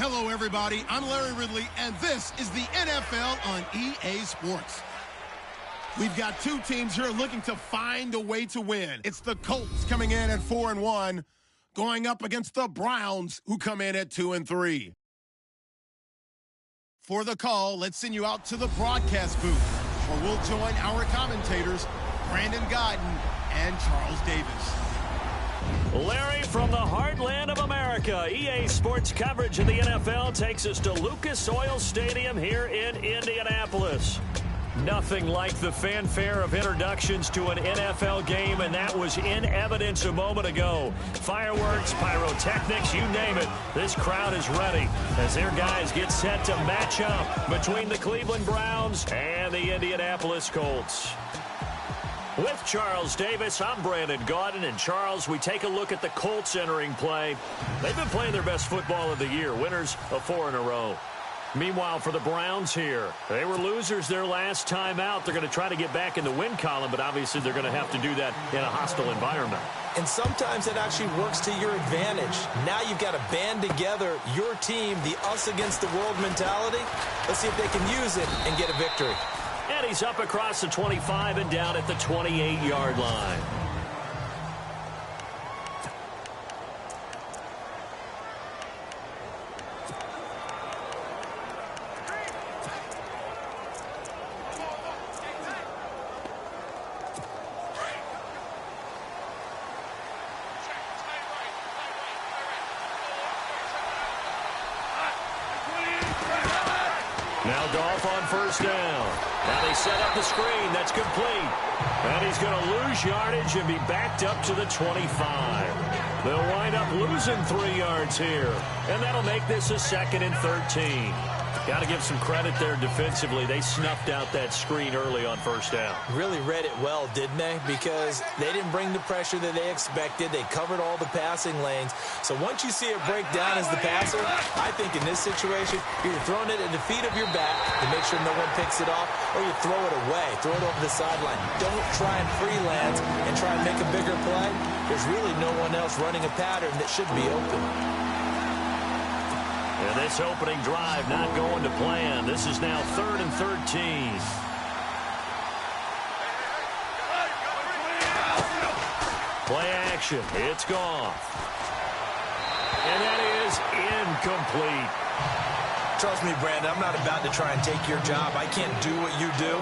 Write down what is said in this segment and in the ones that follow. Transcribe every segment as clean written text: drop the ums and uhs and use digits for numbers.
Hello, everybody. I'm Larry Ridley, and this is the NFL on EA Sports. We've got two teams here looking to find a way to win. It's the Colts coming in at 4-1, going up against the Browns, who come in at 2-3. For the call, let's send you out to the broadcast booth, where we'll join our commentators, Brandon Godden and Charles Davis. Larry, from the heartland of America, EA Sports coverage of the NFL takes us to Lucas Oil Stadium here in Indianapolis. Nothing like the fanfare of introductions to an NFL game, and that was in evidence a moment ago. Fireworks, pyrotechnics, you name it. This crowd is ready as their guys get set to match up between the Cleveland Browns and the Indianapolis Colts. With Charles Davis, I'm Brandon Gaudin. And Charles, we take a look at the Colts entering play. They've been playing their best football of the year, winners of 4 in a row. Meanwhile, for the Browns here, they were losers their last time out. They're going to try to get back in the win column, but obviously they're going to have to do that in a hostile environment. And sometimes it actually works to your advantage. Now you've got to band together your team, the us against the world mentality. Let's see if they can use it and get a victory. And he's up across the 25 and down at the 28-yard line. Now Goff on first down. Now they set up the screen. That's complete. And he's going to lose yardage and be backed up to the 25. They'll wind up losing 3 yards here. And that'll make this a 2nd and 13. Got to give some credit there defensively. They snuffed out that screen early on first down. Really read it well, didn't they? Because they didn't bring the pressure that they expected. They covered all the passing lanes. So once you see it break down as the passer, I think in this situation, you're throwing it at the feet of your back to make sure no one picks it off, or you throw it away, throw it over the sideline. Don't try and freelance and try and make a bigger play. There's really no one else running a pattern that should be open. And this opening drive not going to plan. This is now 3rd and 13. Play action. It's gone. And that is incomplete. Trust me, Brandon, I'm not about to try and take your job. I can't do what you do.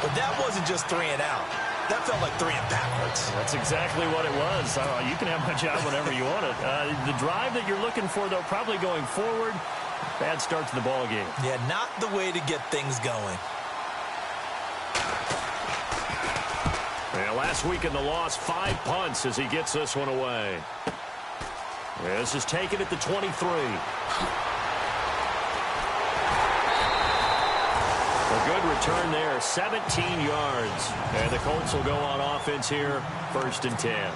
But that wasn't just 3 and out. That felt like 3 and backwards. That's exactly what it was. You can have my job whenever you want it. The drive that you're looking for, though, probably going forward. Bad start to the ball game. Yeah, not the way to get things going. Yeah, last week in the loss, 5 punts as he gets this one away. This is taken at the 23. A good return there, 17 yards. And the Colts will go on offense here, 1st and 10.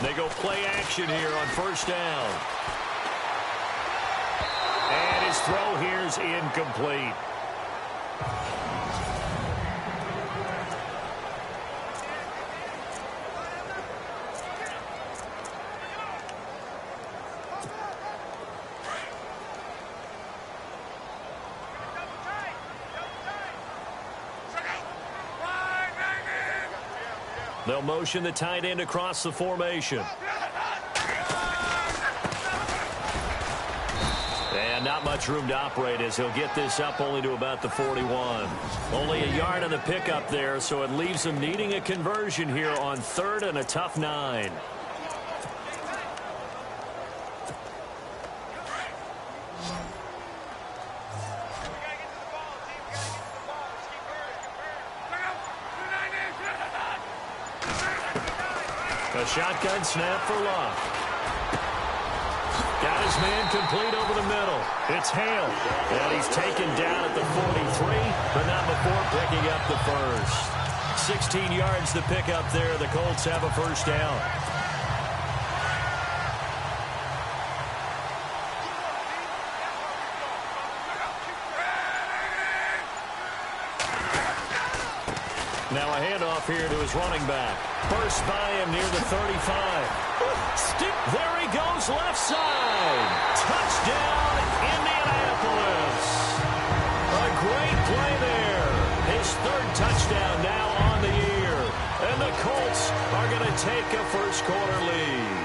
They go play action here on first down. And his throw here's incomplete. They'll motion the tight end across the formation. And not much room to operate as he'll get this up only to about the 41. Only a yard on the pickup there, so it leaves them needing a conversion here on 3rd and a tough 9. A shotgun snap for Luck. Got his man complete over the middle. It's Hale. And he's taken down at the 43, but not before picking up the first. 16 yards to pick up there. The Colts have a first down. Now a handoff here to his running back. Burst by him near the 35. There he goes, left side. Touchdown, Indianapolis. A great play there. His third touchdown now on the year. And the Colts are going to take a first-quarter lead.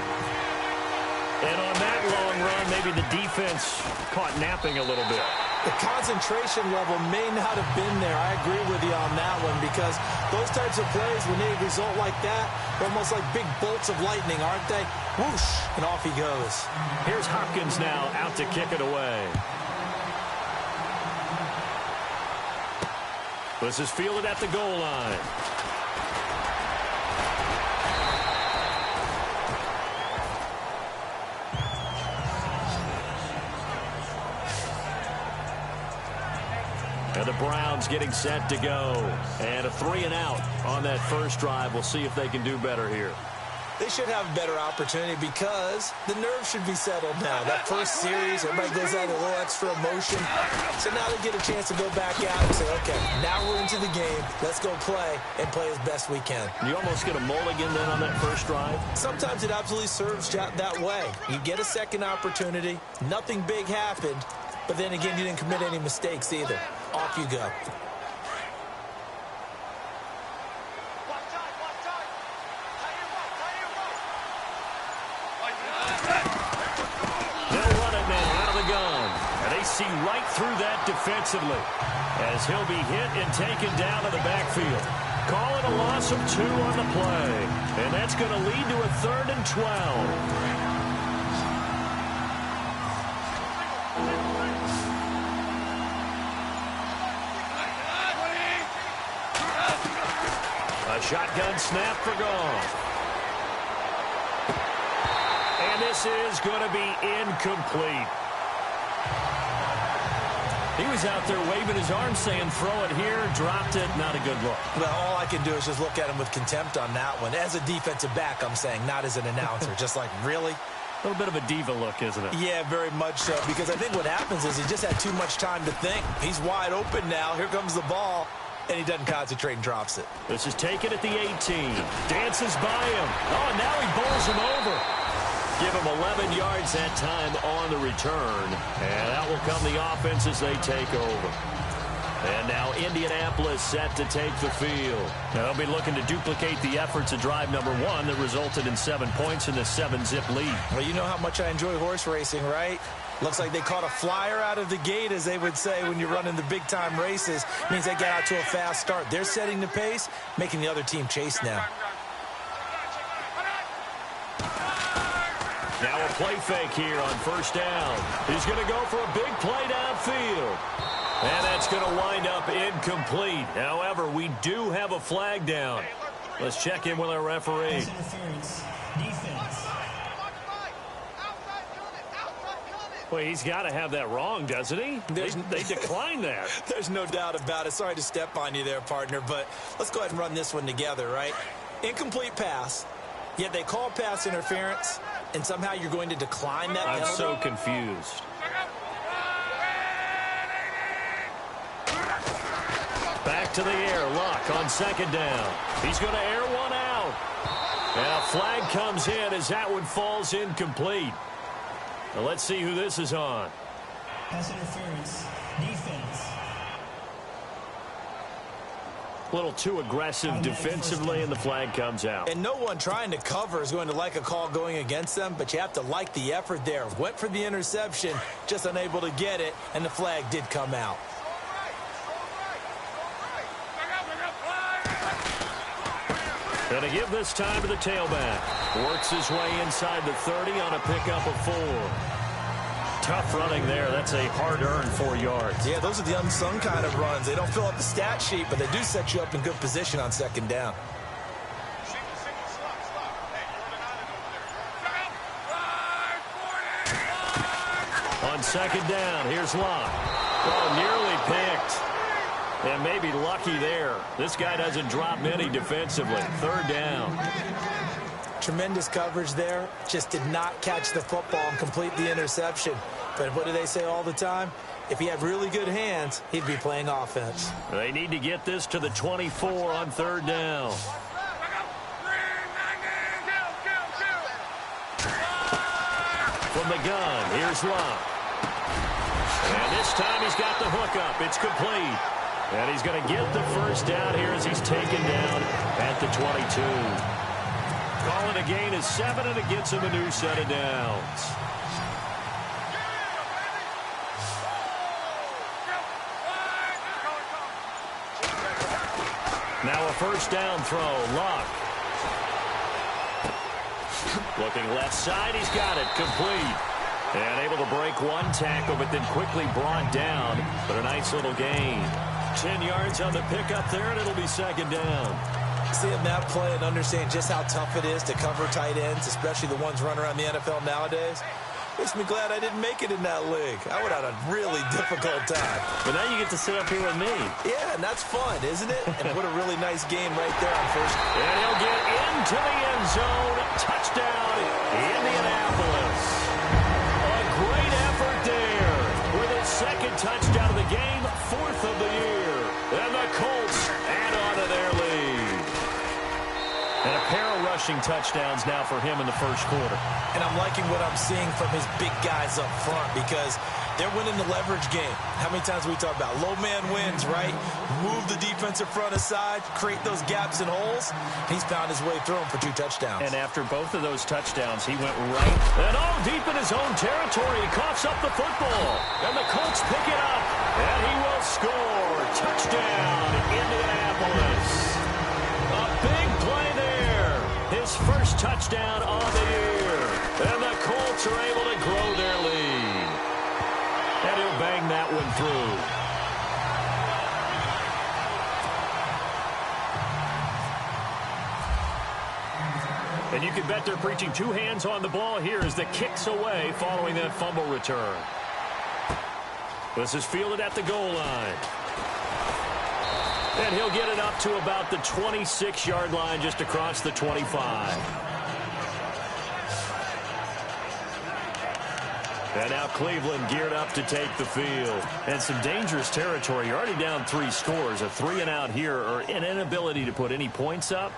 And on that long run, maybe the defense caught napping a little bit. The concentration level may not have been there. I agree with you on that one because those types of plays, when they result like that, they're almost like big bolts of lightning, aren't they? Whoosh, and off he goes. Here's Hopkins now out to kick it away. This is fielded at the goal line. And the Browns getting set to go. And a 3-and-out on that first drive. We'll see if they can do better here. They should have a better opportunity because the nerves should be settled now. That first series, everybody goes out with a little extra emotion. So now they get a chance to go back out and say, okay, now we're into the game. Let's go play and play as best we can. You almost get a mulligan then on that first drive? Sometimes it absolutely serves that way. You get a second opportunity. Nothing big happened. But then again, you didn't commit any mistakes either. Off you go. They'll run it now out of the gun. And they see right through that defensively as he'll be hit and taken down in the backfield. Call it a loss of 2 on the play. And that's going to lead to a 3rd and 12. A shotgun snap for Goff. And this is going to be incomplete. He was out there waving his arm saying throw it here, dropped it, not a good look. Well, all I can do is just look at him with contempt on that one. As a defensive back, I'm saying, not as an announcer. Just like, really? A little bit of a diva look, isn't it? Yeah, very much so. Because I think what happens is he just had too much time to think. He's wide open now. Here comes the ball. And he doesn't concentrate and drops it. This is taken at the 18. Dances by him. Oh, now he bowls him over. Give him 11 yards that time on the return. And that will come the offense as they take over. And now Indianapolis set to take the field. Now they'll be looking to duplicate the efforts of drive number 1 that resulted in 7 points in the 7-zip lead. Well, you know how much I enjoy horse racing, right? Looks like they caught a flyer out of the gate, as they would say when you're running the big-time races. Means they get out to a fast start. They're setting the pace, making the other team chase now. Now a play fake here on first down. He's going to go for a big play downfield. And that's going to wind up incomplete. However, we do have a flag down. Let's check in with our referee. Well, he's got to have that wrong, doesn't he? They declined that. There's no doubt about it. Sorry to step on you there, partner, but let's go ahead and run this one together, right? Incomplete pass, yet they call pass interference, and somehow you're going to decline that penalty? I'm so confused. Back to the air. Luck on second down. He's going to air one out. And a flag comes in as that one falls incomplete. Now let's see who this is on. Pass interference. Defense. A little too aggressive defensively, and the flag comes out. And no one trying to cover is going to like a call going against them, but you have to like the effort there. Went for the interception, just unable to get it, and the flag did come out. Going to give this time to the tailback. Works his way inside the 30 on a pickup of 4. Tough running there. That's a hard-earned 4 yards. Yeah, those are the unsung kind of runs. They don't fill up the stat sheet, but they do set you up in good position on second down. On second down, here's Locke. Oh, nearly picked. And maybe lucky there. This guy doesn't drop many defensively. Third down. Tremendous coverage there. Just did not catch the football and complete the interception. But what do they say all the time? If he had really good hands, he'd be playing offense. They need to get this to the 24 on third down. From the gun, here's Love. And this time he's got the hook up. It's complete. And he's going to get the first down here as he's taken down at the 22. Calling a gain of 7, and it gets him a new set of downs. Now a first down throw. Luck. Looking left side. He's got it. Complete. And able to break one tackle, but then quickly brought down. But a nice little gain. 10 yards on the pickup there, and it'll be second down. Seeing that play and understand just how tough it is to cover tight ends, especially the ones running around the NFL nowadays, makes me glad I didn't make it in that league. I would have had a really difficult time. But now you get to sit up here with me. Yeah, and that's fun, isn't it? And what a really nice game right there on first. And he'll get into the end zone. Touchdown, Indianapolis. A great effort there with his second touchdown of the game, 4th of the year. And the Colts add on to their lead. And a pair of rushing touchdowns now for him in the first quarter. And I'm liking what I'm seeing from his big guys up front because they're winning the leverage game. How many times we talk about low man wins, right? Move the defensive front aside, create those gaps and holes. He's found his way through them for 2 touchdowns. And after both of those touchdowns, he went right and deep in his own territory. He coughs up the football. And the Colts pick it up. And he will score. Touchdown, Indianapolis. A big play there. His first touchdown of the year. And the Colts are able to grow their lead. And he'll bang that one through. And you can bet they're preaching 2 hands on the ball here as the kick's away following that fumble return. This is fielded at the goal line. And he'll get it up to about the 26-yard line just across the 25. And now Cleveland geared up to take the field. And some dangerous territory. You're already down 3 scores. A 3-and-out here or an inability to put any points up.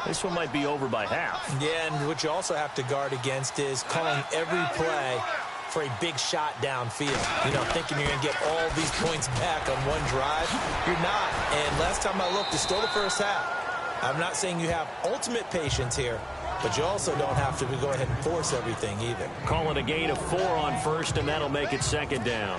This one might be over by half. Yeah, and what you also have to guard against is calling every play for a big shot downfield. You know, thinking you're going to get all these points back on one drive. You're not. And last time I looked, it's still the first half. I'm not saying you have ultimate patience here, but you also don't have to go ahead and force everything either. Call it a gain of 4 on first, and that'll make it second down.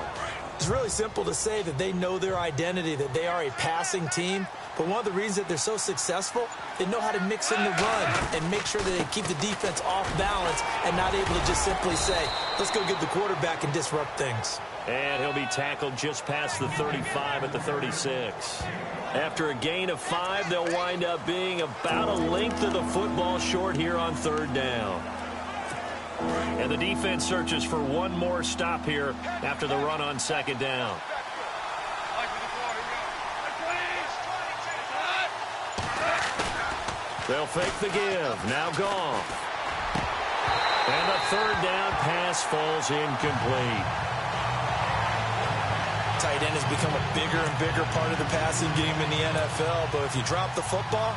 It's really simple to say that they know their identity, that they are a passing team. But one of the reasons that they're so successful, they know how to mix in the run and make sure that they keep the defense off balance and not able to just simply say, let's go get the quarterback and disrupt things. And he'll be tackled just past the 35 at the 36. After a gain of 5, they'll wind up being about a length of the football short here on third down. And the defense searches for one more stop here after the run on second down. They'll fake the give. Now gone. And the third down pass falls incomplete. Tight end has become a bigger and bigger part of the passing game in the NFL. But if you drop the football,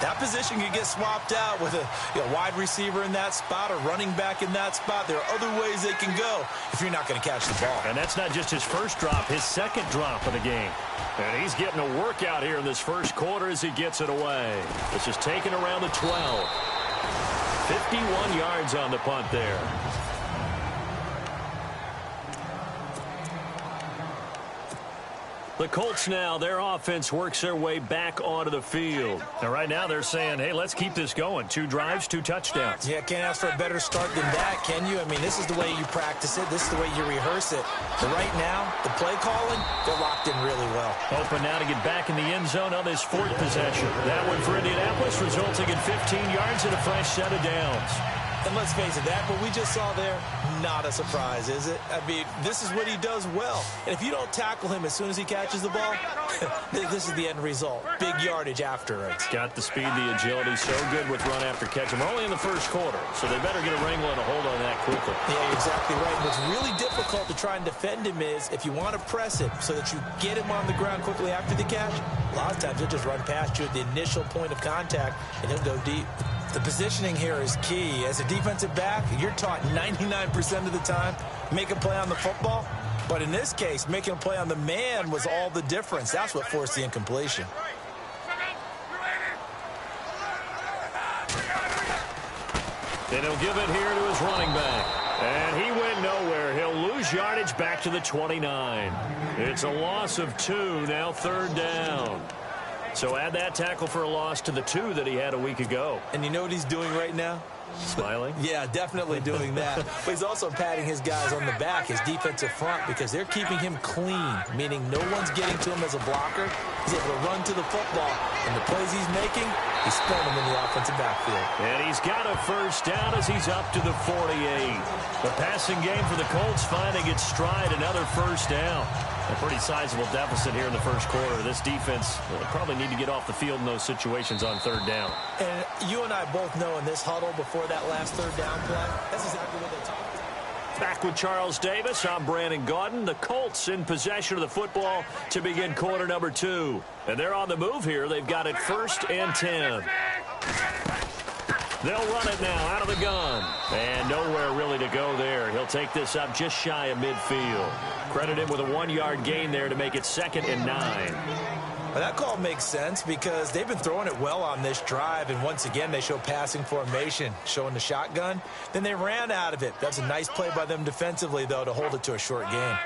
that position can get swapped out with a wide receiver in that spot or running back in that spot. There are other ways they can go if you're not going to catch the ball. And that's not just his first drop, his second drop of the game. And he's getting a workout here in this first quarter as he gets it away. This is taken around the 12. 51 yards on the punt there. The Colts now, their offense works their way back onto the field. And right now they're saying, hey, let's keep this going. 2 drives, 2 touchdowns. Yeah, can't ask for a better start than that, can you? I mean, this is the way you practice it. This is the way you rehearse it. But right now, the play calling, they're locked in really well. Open now to get back in the end zone on this 4th possession. That one for Indianapolis, resulting in 15 yards and a fresh set of downs. And let's face it, that what we just saw there, not a surprise, is it? I mean, this is what he does well. And if you don't tackle him as soon as he catches the ball, this is the end result. Big yardage after it. Got the speed, the agility, so good with run after catch. We're only in the first quarter, so they better get a wrangle and a hold on that quickly. Yeah, you're exactly right. What's really difficult to try and defend him is if you want to press him so that you get him on the ground quickly after the catch, a lot of times he'll just run past you at the initial point of contact, and he'll go deep. The positioning here is key. As a defensive back, you're taught 99% of the time, make a play on the football. But in this case, making a play on the man was all the difference. That's what forced the incompletion. And he'll give it here to his running back. And he went nowhere. He'll lose yardage back to the 29. It's a loss of 2, now 3rd down. So add that tackle for a loss to the 2 that he had a week ago. And you know what he's doing right now? Smiling? Yeah, definitely doing that. But he's also patting his guys on the back, his defensive front, because they're keeping him clean, meaning no one's getting to him as a blocker. He's able to run to the football. And the plays he's making, he's throwing them in the offensive backfield. And he's got a first down as he's up to the 48. The passing game for the Colts finding its stride, another first down. A pretty sizable deficit here in the first quarter. This defense will probably need to get off the field in those situations on 3rd down. And you and I both know in this huddle before that last 3rd down play, that's exactly what they're talking about. Back with Charles Davis, I'm Brandon Gaudin. The Colts in possession of the football to begin quarter number 2. And they're on the move here. They've got it 1st and 10. They'll run it now out of the gun. And nowhere really to go there. He'll take this up just shy of midfield. Credit him with a 1-yard gain there to make it 2nd and 9. Well, that call makes sense because they've been throwing it well on this drive, and once again they show passing formation, showing the shotgun. Then they ran out of it. That's a nice play by them defensively, though, to hold it to a short gain.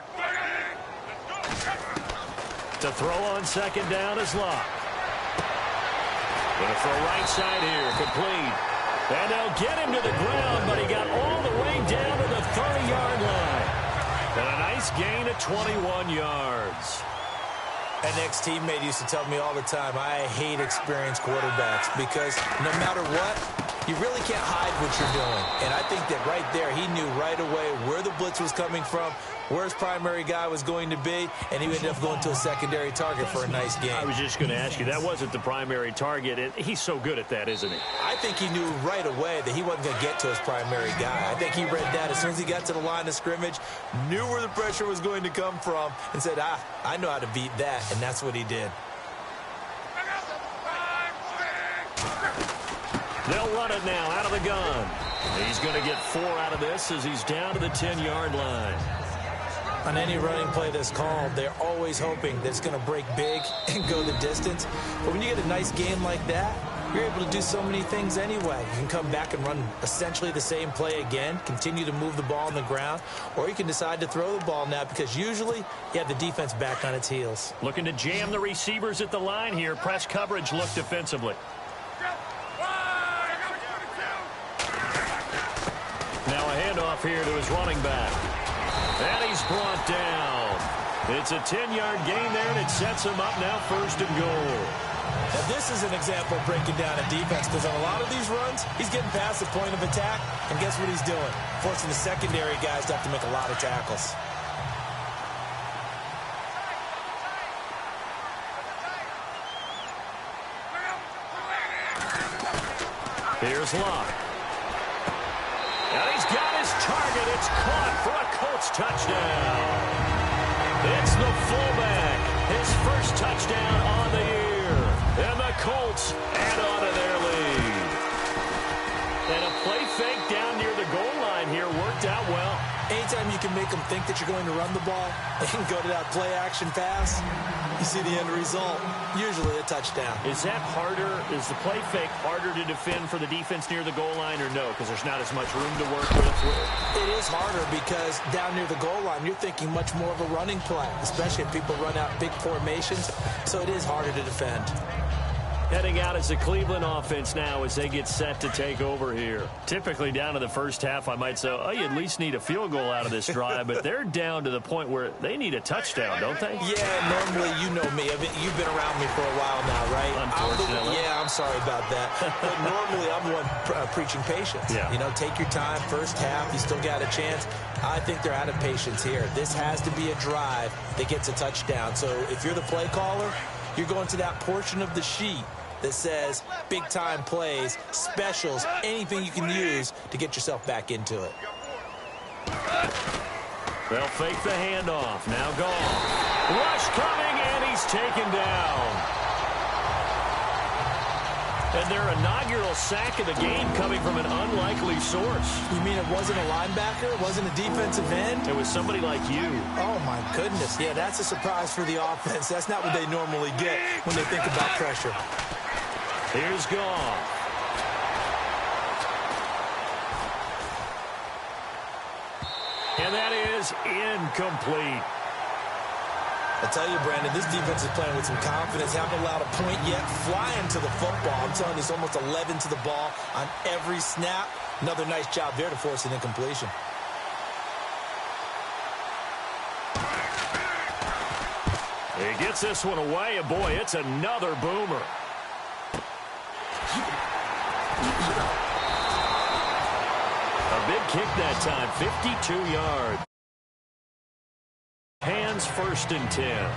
To throw on 2nd down is Locke. Gonna throw right side here, complete. And they'll get him to the ground, but he got all the way down to the 30-yard line. And a nice gain of 21 yards. An ex-teammate used to tell me all the time, I hate experienced quarterbacks because no matter what, you really can't hide what you're doing. And I think that right there, he knew right away where the blitz was coming from, where his primary guy was going to be, and he ended up going to a secondary target for a nice game. I was just going to ask you, that wasn't the primary target. He's so good at that, isn't he? I think he knew right away that he wasn't going to get to his primary guy. I think he read that as soon as he got to the line of scrimmage, knew where the pressure was going to come from, and said, I know how to beat that, and that's what he did. They'll run it now out of the gun. He's going to get 4 out of this as he's down to the 10-yard line. On any running play that's called, they're always hoping that it's going to break big and go the distance. But when you get a nice game like that, you're able to do so many things anyway. You can come back and run essentially the same play again, continue to move the ball on the ground, or you can decide to throw the ball now because usually you have the defense back on its heels. Looking to jam the receivers at the line here. Press coverage look defensively. Now a handoff here to his running back. And he's brought down. It's a 10-yard gain there, and it sets him up now 1st and goal. Now this is an example of breaking down a defense because on a lot of these runs, he's getting past the point of attack, and guess what he's doing? Forcing the secondary guys to have to make a lot of tackles. Here's Locke. And he's got his target. It's caught for a Colts touchdown. It's the fullback. His first touchdown on the year. And the Colts add on to their lead. And a play fake down near the goal line here worked out well. Anytime you can make them think that you're going to run the ball and go to that play-action pass, you see the end result, usually a touchdown. Is that harder? Is the play fake harder to defend for the defense near the goal line or no? Because there's not as much room to work with. It is harder because down near the goal line, you're thinking much more of a running play, especially if people run out big formations. So it is harder to defend. Heading out as the Cleveland offense now as they get set to take over here. Typically down to the first half, I might say, oh, you at least need a field goal out of this drive, but they're down to the point where they need a touchdown, don't they? Yeah, normally, you know me. You've been around me for a while now, right? Unfortunately. I'm sorry about that. But normally, I'm the one preaching patience. Yeah. You know, take your time, first half, you still got a chance. I think they're out of patience here. This has to be a drive that gets a touchdown. So if you're the play caller, you're going to that portion of the sheet that says big-time plays, specials, anything you can use to get yourself back into it. They'll fake the handoff. Now gone. Rush coming, and he's taken down. And their inaugural sack of the game coming from an unlikely source. You mean it wasn't a linebacker? It wasn't a defensive end? It was somebody like you. Oh, my goodness. Yeah, that's a surprise for the offense. That's not what they normally get when they think about pressure. Here's Goff. And that is incomplete. I tell you, Brandon, this defense is playing with some confidence. Haven't allowed a point yet. Flying to the football. I'm telling you, it's almost 11 to the ball on every snap. Another nice job there to force an incompletion. He gets this one away, and boy, it's another boomer. A big kick that time, 52 yards. Hands first and 10.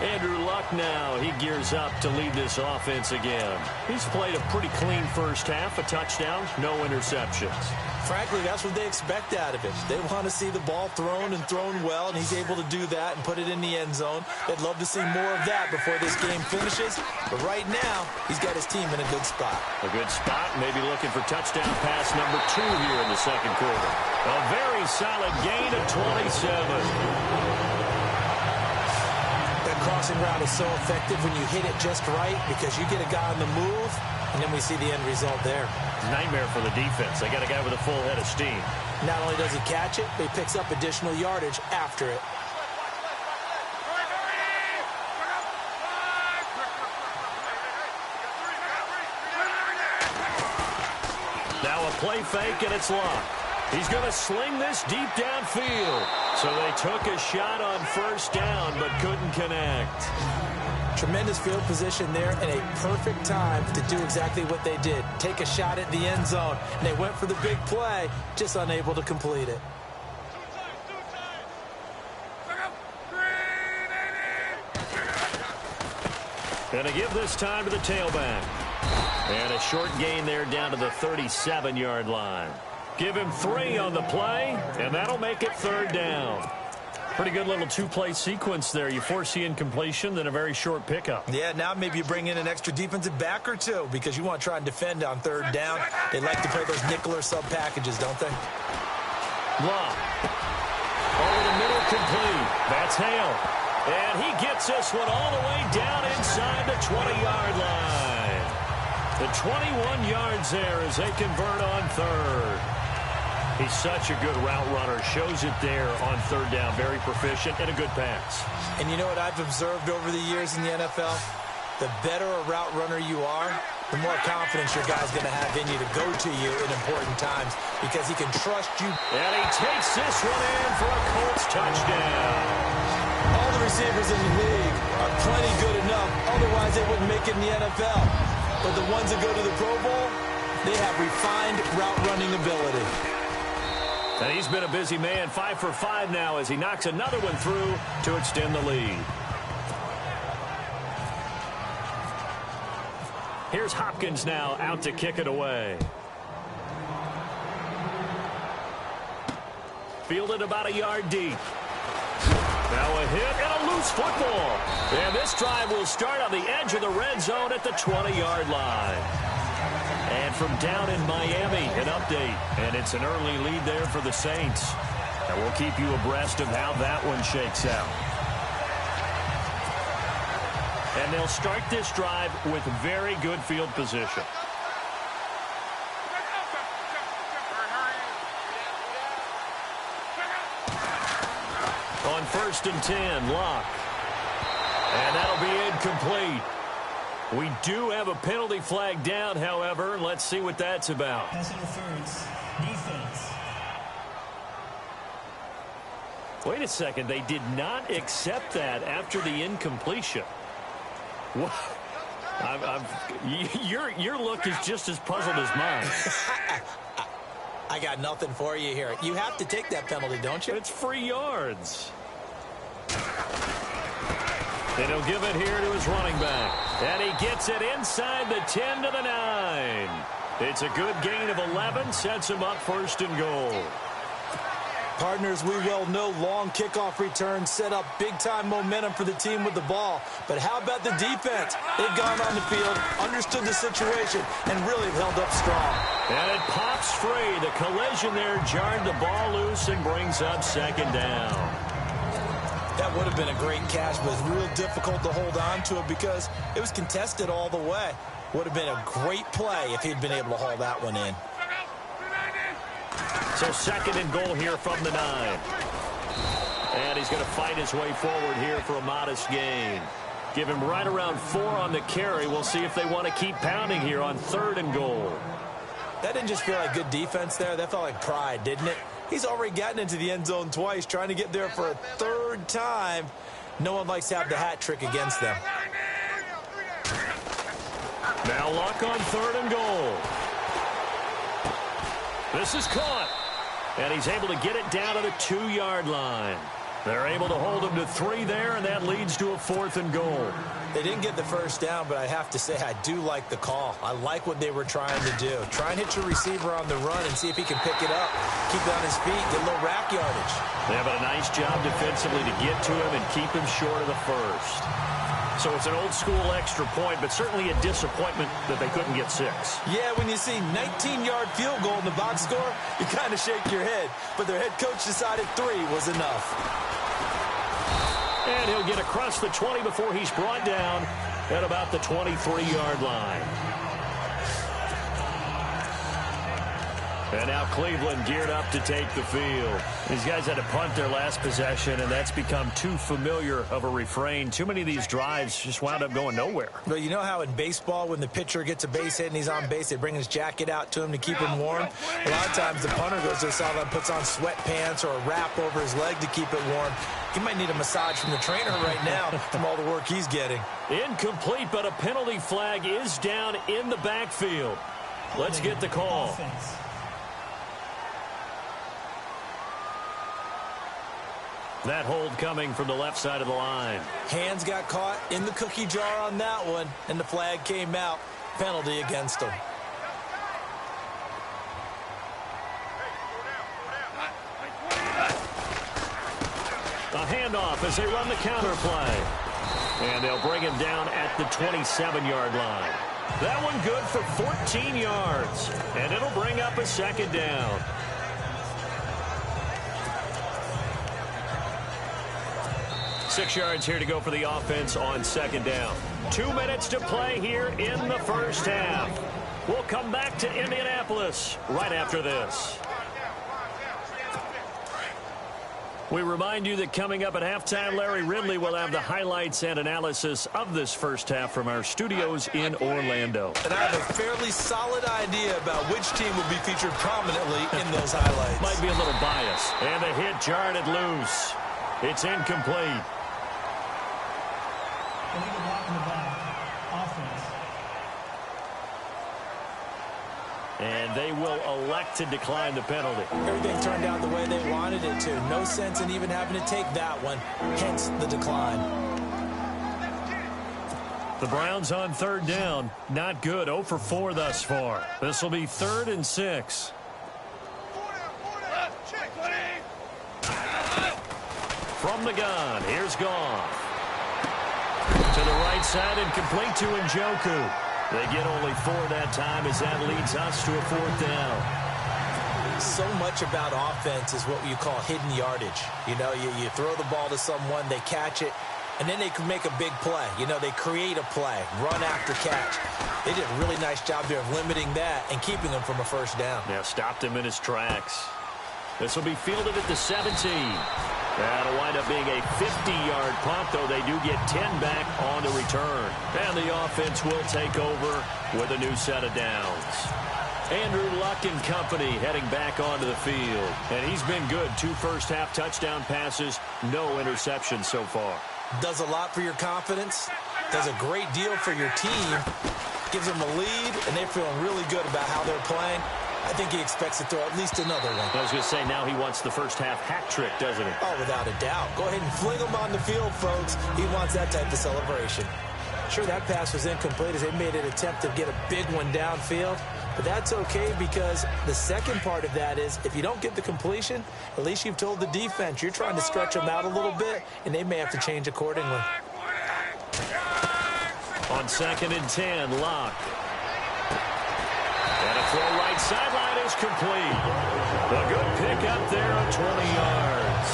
Andrew Luck now, he gears up to lead this offense again. He's played a pretty clean first half, a touchdown, no interceptions. Frankly, that's what they expect out of him. They want to see the ball thrown and thrown well, and he's able to do that and put it in the end zone. They'd love to see more of that before this game finishes. But right now, he's got his team in a good spot. A good spot, maybe looking for touchdown pass number 2 here in the second quarter. A very solid gain of 27. Crossing route is so effective when you hit it just right because you get a guy on the move, and then we see the end result there. Nightmare for the defense. They got a guy with a full head of steam. Not only does he catch it, but he picks up additional yardage after it. Now a play fake, and it's Luck. He's going to sling this deep downfield. So they took a shot on first down, but couldn't connect. Tremendous field position there and a perfect time to do exactly what they did. Take a shot at the end zone. And they went for the big play, just unable to complete it. Going to give this time to the tailback. And a short gain there down to the 37-yard line. Give him 3 on the play, and that'll make it third down. Pretty good little two-play sequence there. You force the incompletion, then a very short pickup. Yeah, now maybe you bring in an extra defensive back or two because you want to try and defend on third down. They like to play those nickel or sub packages, don't they? Long. Over the middle, complete. That's Hale. And he gets this one all the way down inside the 20-yard line. The 21 yards there as they convert on third. He's such a good route runner. Shows it there on third down. Very proficient and a good pass. And you know what I've observed over the years in the NFL? The better a route runner you are, the more confidence your guy's going to have in you to go to you in important times because he can trust you. And he takes this one in for a Colts touchdown. All the receivers in the league are plenty good enough. Otherwise, they wouldn't make it in the NFL. But the ones that go to the Pro Bowl, they have refined route running ability. And he's been a busy man, 5 for 5 now as he knocks another one through to extend the lead. Here's Hopkins now out to kick it away. Fielded about a yard deep. Now a hit and a loose football. And this drive will start on the edge of the red zone at the 20-yard line. And from down in Miami, an update. And it's an early lead there for the Saints. And we'll keep you abreast of how that one shakes out. And they'll start this drive with very good field position. On 1st and 10, Luck. And that'll be incomplete. We do have a penalty flag down, however. Let's see what that's about. Pass interference. Defense. Wait a second. They did not accept that after the incompletion. What? Your look is just as puzzled as mine. I got nothing for you here. You have to take that penalty, don't you? It's free yards. And he'll give it here to his running back. And he gets it inside the 10 to the 9. It's a good gain of 11. Sets him up 1st and goal. Partners, we well know long kickoff returns set up big-time momentum for the team with the ball. But how about the defense? They've gone on the field, understood the situation, and really held up strong. And it pops free. The collision there jarred the ball loose and brings up 2nd down. That would have been a great catch, but it's real difficult to hold on to it because it was contested all the way. Would have been a great play if he'd been able to haul that one in. So 2nd and goal here from the 9. And he's going to fight his way forward here for a modest gain. Give him right around 4 on the carry. We'll see if they want to keep pounding here on 3rd and goal. That didn't just feel like good defense there. That felt like pride, didn't it? He's already gotten into the end zone twice, trying to get there for a 3rd time. No one likes to have the hat trick against them. Now Luck on 3rd and goal. This is caught. And he's able to get it down to the 2-yard line. They're able to hold him to 3 there, and that leads to a 4th and goal. They didn't get the 1st down, but I have to say I do like the call. I like what they were trying to do. Try and hit your receiver on the run and see if he can pick it up. Keep it on his feet, get a little rack yardage. They have a nice job defensively to get to him and keep him short of the 1st. So it's an old-school extra point, but certainly a disappointment that they couldn't get 6. Yeah, when you see 19-yard field goal in the box score, you kind of shake your head. But their head coach decided 3 was enough. And he'll get across the 20 before he's brought down at about the 23-yard line. And now Cleveland geared up to take the field. These guys had to punt their last possession, and that's become too familiar of a refrain. Too many of these drives just wound up going nowhere. But you know how in baseball, when the pitcher gets a base hit and he's on base, they bring his jacket out to him to keep him warm? A lot of times the punter goes to the sideline, puts on sweatpants or a wrap over his leg to keep it warm. He might need a massage from the trainer right now from all the work he's getting. Incomplete, but a penalty flag is down in the backfield. Let's get the call. Offense. That hold coming from the left side of the line. Hands got caught in the cookie jar on that one, and the flag came out. Penalty against him. A handoff as they run the counter play. And they'll bring him down at the 27-yard line. That one good for 14 yards. And it'll bring up a 2nd down. Six yards here to go for the offense on 2nd down. 2 minutes to play here in the 1st half. We'll come back to Indianapolis right after this. We remind you that coming up at halftime, Larry Ridley will have the highlights and analysis of this 1st half from our studios in Orlando. And I have a fairly solid idea about which team will be featured prominently in those highlights. Might be a little biased. And the hit jarred it loose. It's incomplete. Illegal block in the back. Offense. And they will elect to decline the penalty. Everything turned out the way they wanted it to. No sense in even having to take that one. Hence the decline. The Browns on 3rd down. Not good. 0 for 4 thus far. This will be 3rd and 6. From the gun, here's Goff. To the right side and complete to Njoku. They get only 4 that time as that leads us to a 4th down. So much about offense is what you call hidden yardage. You know, you throw the ball to someone, they catch it, and then they can make a big play. You know, they create a play, run after catch. They did a really nice job there of limiting that and keeping him from a 1st down. Yeah, stopped him in his tracks. This will be fielded at the 17. That'll wind up being a 50-yard punt, though they do get 10 back on the return. And the offense will take over with a new set of downs. Andrew Luck and company heading back onto the field. And he's been good. 2 first-half touchdown passes, no interceptions so far. Does a lot for your confidence. Does a great deal for your team. Gives them a lead, and they're feeling really good about how they're playing. I think he expects to throw at least another one. I was going to say, now he wants the first-half hat trick, doesn't he? Oh, without a doubt. Go ahead and fling him on the field, folks. He wants that type of celebration. Sure, that pass was incomplete as they made an attempt to get a big one downfield. But that's okay because the second part of that is if you don't get the completion, at least you've told the defense you're trying to stretch them out a little bit, and they may have to change accordingly. On 2nd and 10, Locke. And a throw right sideline is complete. A good pick up there of 20 yards.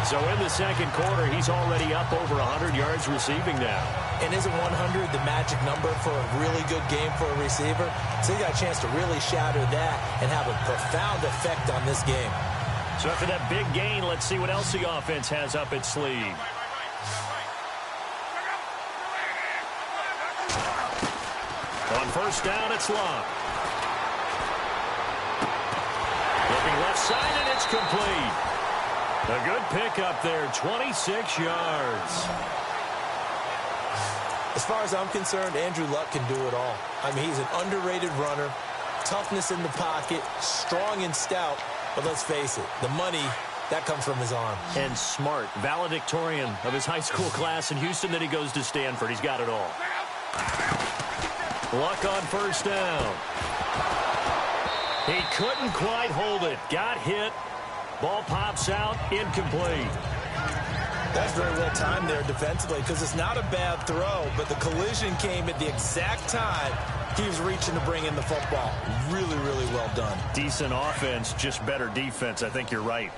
So in the second quarter, he's already up over 100 yards receiving now. And isn't 100 the magic number for a really good game for a receiver? So he got a chance to really shatter that and have a profound effect on this game. So after that big gain, let's see what else the offense has up its sleeve. On first down, it's Locke. Looking left side, and it's complete. A good pick up there, 26 yards. As far as I'm concerned, Andrew Luck can do it all. I mean, he's an underrated runner, toughness in the pocket, strong and stout. But let's face it, the money, that comes from his arm. And smart, valedictorian of his high school class in Houston. Then he goes to Stanford. He's got it all. Luck on first down. He couldn't quite hold it. Got hit. Ball pops out. Incomplete. That's very well timed there defensively because it's not a bad throw, but the collision came at the exact time he was reaching to bring in the football. Really, really well done. Decent offense, just better defense. I think you're right.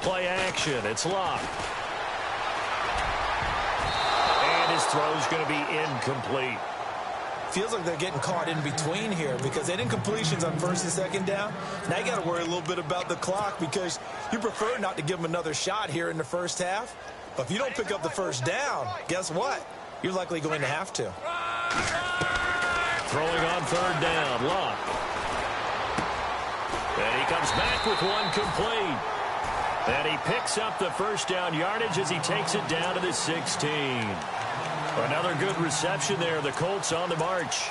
Play action. It's Locke. And his throw's going to be incomplete. Feels like they're getting caught in between here because they didn't completions on first and second down. Now you got to worry a little bit about the clock because you prefer not to give them another shot here in the first half. But if you don't pick up the first down, guess what? You're likely going to have to. Throwing on third down, Locke. And he comes back with one complete. And he picks up the first down yardage as he takes it down to the 16. Another good reception there. The Colts on the march.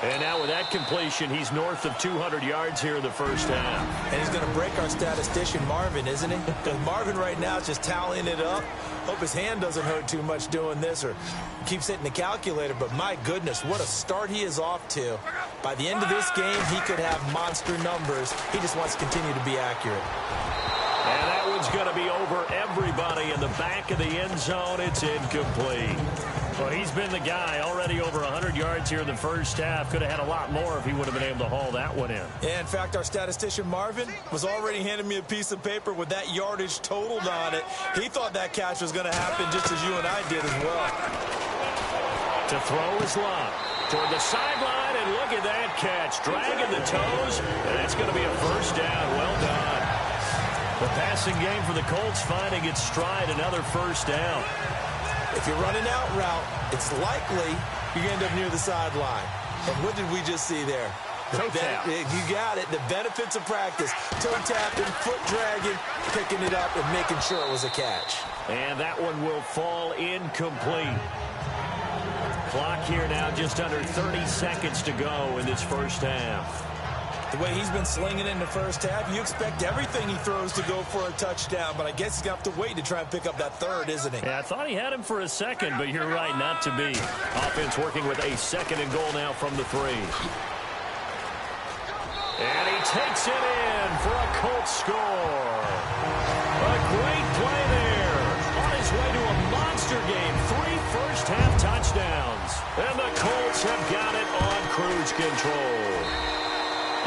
And now with that completion, he's north of 200 yards here in the first half. And he's going to break our statistician, Marvin, isn't he? Because Marvin right now is just tallying it up. Hope his hand doesn't hurt too much doing this or keeps hitting the calculator. But my goodness, what a start he is off to. By the end of this game, he could have monster numbers. He just wants to continue to be accurate. And that one's going to be over everybody in the back of the end zone. It's incomplete. Well, he's been the guy already over 100 yards here in the first half. Could have had a lot more if he would have been able to haul that one in. Yeah, in fact, our statistician Marvin was already handing me a piece of paper with that yardage totaled on it. He thought that catch was going to happen just as you and I did as well. To throw is Locke. Toward the sideline, and look at that catch. Dragging the toes, and that's going to be a first down. Well done. The passing game for the Colts finding its stride, another first down. If you're running out route, it's likely you end up near the sideline. And what did we just see there? Toe tap. You got it. The benefits of practice. Toe tapping, foot dragging, picking it up, and making sure it was a catch. And that one will fall incomplete. Clock here now just under 30 seconds to go in this first half. The way he's been slinging in the first half, you expect everything he throws to go for a touchdown, but I guess he's going to have to wait to try and pick up that third, isn't he? Yeah, I thought he had him for a second, but you're right, not to be. Offense working with a second and goal now from the 3. And he takes it in for a Colts score. A great play there. On his way to a monster game. 3 first-half touchdowns. And the Colts have got it on cruise control.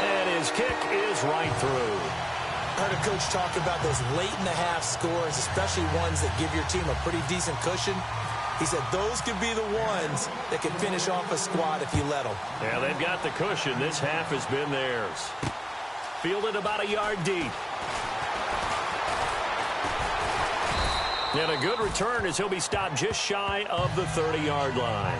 And his kick is right through. I heard a coach talk about those late-in-the-half scores, especially ones that give your team a pretty decent cushion. He said those could be the ones that can finish off a squad if you let them. Yeah, they've got the cushion. This half has been theirs. Fielded about a yard deep. And a good return as he'll be stopped just shy of the 30-yard line.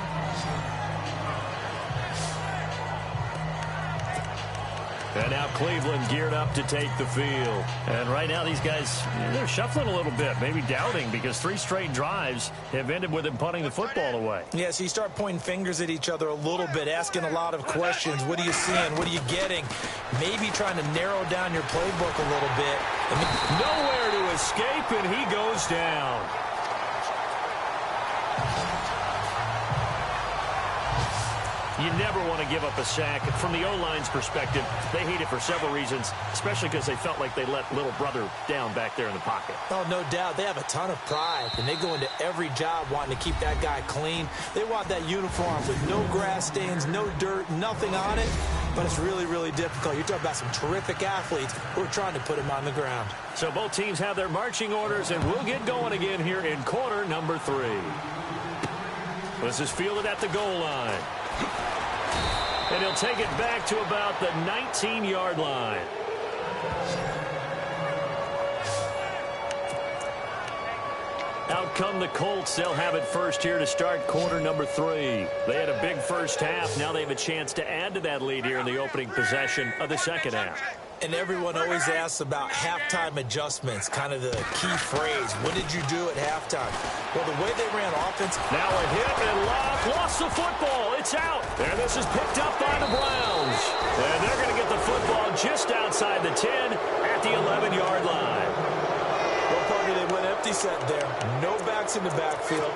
And now Cleveland geared up to take the field. And right now these guys, they're shuffling a little bit, maybe doubting, because 3 straight drives have ended with them punting the football away. Yeah, so you start pointing fingers at each other a little bit, asking a lot of questions. What are you seeing? What are you getting? Maybe trying to narrow down your playbook a little bit. Nowhere to escape, and he goes down. You never want to give up a sack. From the O-line's perspective, they hate it for several reasons, especially because they felt like they let little brother down back there in the pocket. Oh, no doubt. They have a ton of pride, and they go into every job wanting to keep that guy clean. They want that uniform with no grass stains, no dirt, nothing on it, but it's really, really difficult. You're talking about some terrific athletes who are trying to put him on the ground. So both teams have their marching orders, and we'll get going again here in quarter number 3. This is fielded at the goal line. And he'll take it back to about the 19-yard line. Out come the Colts. They'll have it first here to start quarter number 3. They had a big first half. Now they have a chance to add to that lead here in the opening possession of the second half. And everyone always asks about halftime adjustments, kind of the key phrase. What did you do at halftime? Well, the way they ran offense. Now a hit and lock. Lost the football. It's out. And this is picked up by the Browns. And they're going to get the football just outside the 10 at the 11-yard line. Well, Parker, they went empty set there. No backs in the backfield.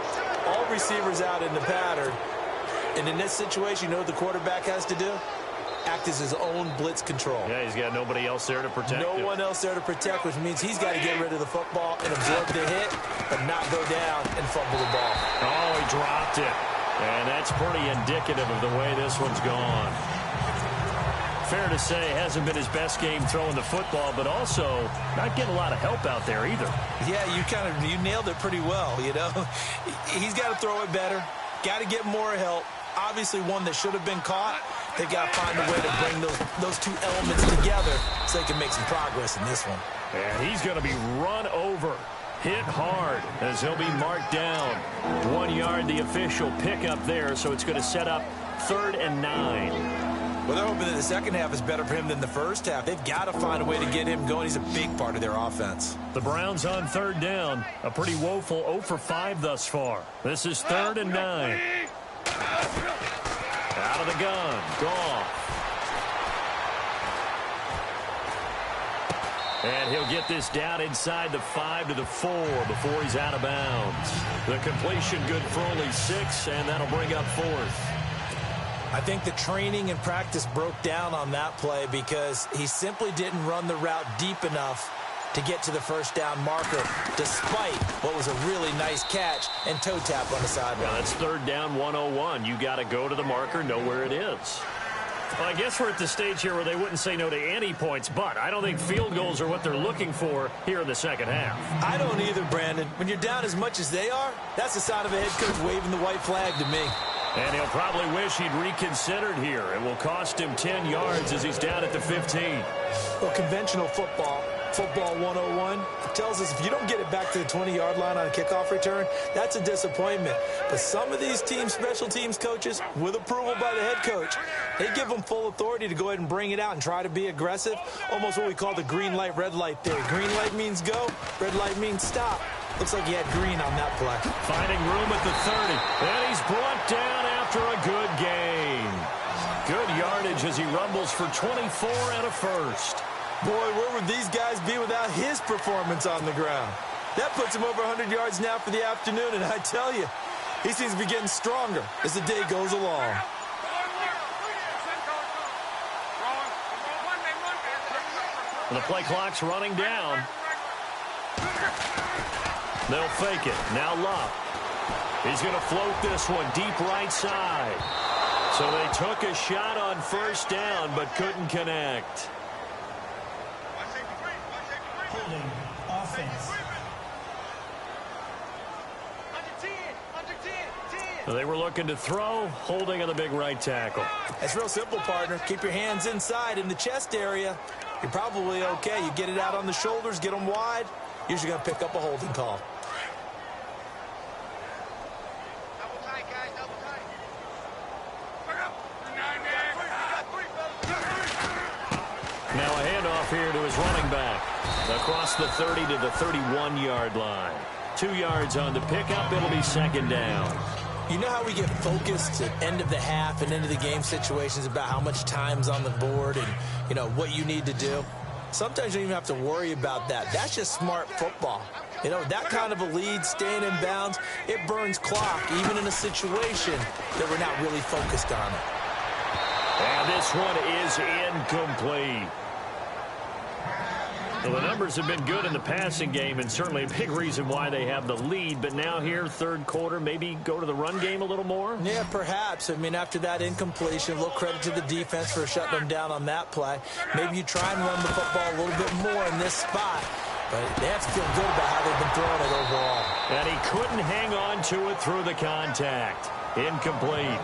All receivers out in the pattern. And in this situation, you know what the quarterback has to do? Act as his own blitz control. Yeah, he's got nobody else there to protect him. No one else there to protect, which means he's got to get rid of the football and absorb the hit, but not go down and fumble the ball. Oh, he dropped it. And that's pretty indicative of the way this one's gone. Fair to say, hasn't been his best game throwing the football, but also not getting a lot of help out there either. Yeah, you nailed it pretty well, you know. He's got to throw it better, got to get more help. Obviously one that should have been caught. They've got to find a way to bring those two elements together so they can make some progress in this one. And he's going to be run over, hit hard, as he'll be marked down. 1 yard, the official pickup there, so it's going to set up 3rd and 9. Well, they're hoping that the second half is better for him than the first half. They've got to find a way to get him going. He's a big part of their offense. The Browns on 3rd down. A pretty woeful 0 for 5 thus far. This is 3rd and 9. Out of the gun. Goff. And he'll get this down inside the 5 to the 4 before he's out of bounds. The completion good for only 6, and that'll bring up 4th. I think the training and practice broke down on that play because he simply didn't run the route deep enough to get to the first down marker, despite what was a really nice catch and toe tap on the sideline. That's 3rd down 101. You got to go to the marker, know where it is. Well, I guess we're at the stage here where they wouldn't say no to any points, but I don't think field goals are what they're looking for here in the second half. I don't either, Brandon. When you're down as much as they are, that's the sign of a head coach waving the white flag to me. And he'll probably wish he'd reconsidered here. It will cost him 10 yards as he's down at the 15. Well, conventional football 101, tells us if you don't get it back to the 20-yard line on a kickoff return, that's a disappointment. But some of these teams, special teams coaches, with approval by the head coach, they give them full authority to go ahead and bring it out and try to be aggressive. Almost what we call the green light, red light theory. Green light means go, red light means stop. Looks like he had green on that play. Finding room at the 30. And he's brought down after a good gain. Good yardage as he rumbles for 24 and a first. Boy, where would these guys be without his performance on the ground? That puts him over 100 yards now for the afternoon, and I tell you, he seems to be getting stronger as the day goes along. The play clock's running down. They'll fake it. Now Luck. He's going to float this one deep right side. So they took a shot on first down but couldn't connect. Holding offense. They were looking to throw, holding on the big right tackle. It's real simple, partner. Keep your hands inside in the chest area. You're probably okay. You get it out on the shoulders, get them wide. Usually going to pick up a holding call. Now a handoff here to his running back. Across the 30 to the 31-yard line. 2 yards on the pickup. It'll be second down. You know how we get focused at end of the half and into the game situations about how much time's on the board and, you know, what you need to do? Sometimes you don't even have to worry about that. That's just smart football. You know, that kind of a lead, staying in bounds, it burns clock, even in a situation that we're not really focused on it. And this one is incomplete. Well, the numbers have been good in the passing game, and certainly a big reason why they have the lead. But now here, third quarter, maybe go to the run game a little more? Yeah, perhaps. I mean, after that incompletion, a little credit to the defense for shutting them down on that play. Maybe you try and run the football a little bit more in this spot. But they have to feel good about how they've been throwing it overall. And he couldn't hang on to it through the contact. Incomplete.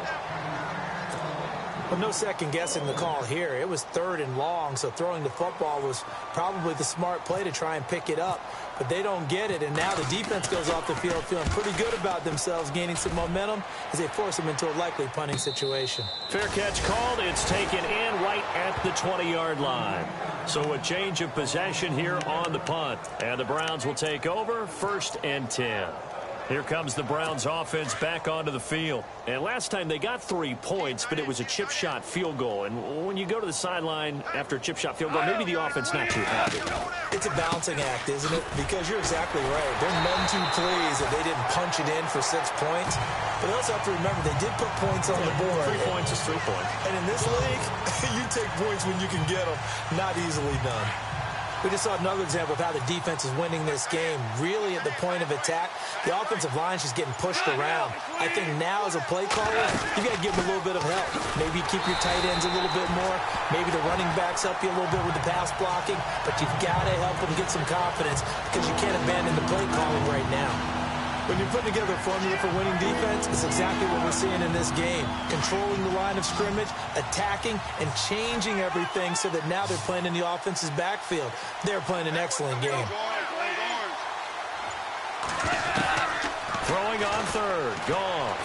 Well, no second-guessing the call here. It was 3rd and long, so throwing the football was probably the smart play to try and pick it up. But they don't get it, and now the defense goes off the field feeling pretty good about themselves, gaining some momentum as they force them into a likely punting situation. Fair catch called. It's taken in right at the 20-yard line. So a change of possession here on the punt. And the Browns will take over, 1st and 10. Here comes the Browns offense back onto the field. And last time they got 3 points, but it was a chip shot field goal. And when you go to the sideline after a chip shot field goal, maybe the offense not too happy. It's a balancing act, isn't it? Because you're exactly right. They're none too pleased that they didn't punch it in for 6 points. But they also have to remember they did put points on the board. 3 points is 3 points. And in this league, you take points when you can get them. Not easily done. We just saw another example of how the defense is winning this game. Really at the point of attack, the offensive line is just getting pushed around. I think now as a play caller, you've got to give them a little bit of help. Maybe keep your tight ends a little bit more. Maybe the running backs help you a little bit with the pass blocking. But you've got to help them get some confidence because you can't abandon the play calling right now. When you're putting together a formula for winning defense, it's exactly what we're seeing in this game. Controlling the line of scrimmage, attacking, and changing everything so that now they're playing in the offense's backfield. They're playing an excellent game. Throwing on 3rd. Goff.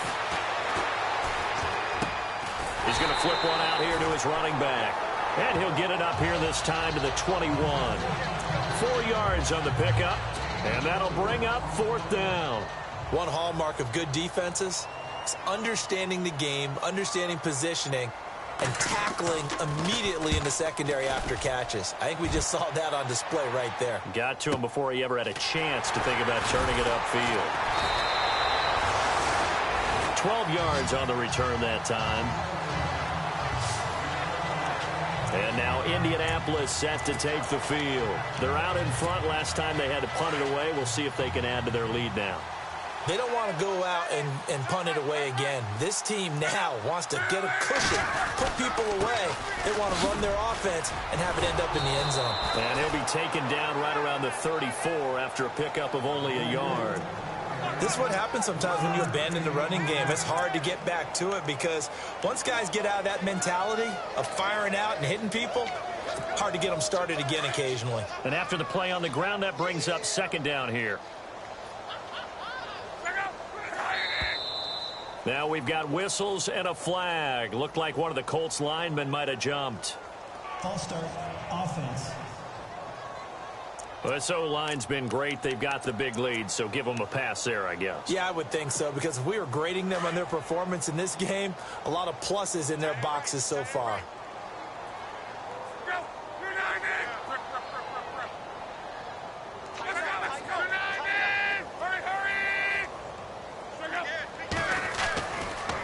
He's going to flip one out here to his running back. And he'll get it up here this time to the 21. 4 yards on the pickup. And that'll bring up 4th down. One hallmark of good defenses is understanding the game, understanding positioning, and tackling immediately in the secondary after catches. I think we just saw that on display right there. Got to him before he ever had a chance to think about turning it upfield. 12 yards on the return that time. And now Indianapolis set to take the field. They're out in front. Last time they had to punt it away. We'll see if they can add to their lead now. They don't want to go out and punt it away again. This team now wants to get a cushion, put people away. They want to run their offense and have it end up in the end zone. And he'll be taken down right around the 34 after a pickup of only a yard. This is what happens sometimes when you abandon the running game. It's hard to get back to it because once guys get out of that mentality of firing out and hitting people, hard to get them started again occasionally. And after the play on the ground, that brings up 2nd down here. Now we've got whistles and a flag. Looked like one of the Colts linemen might have jumped. False start, offense. Well, this O-line's been great. They've got the big lead, so give them a pass there, I guess. Yeah, I would think so, because if we were grading them on their performance in this game, a lot of pluses in their boxes so far.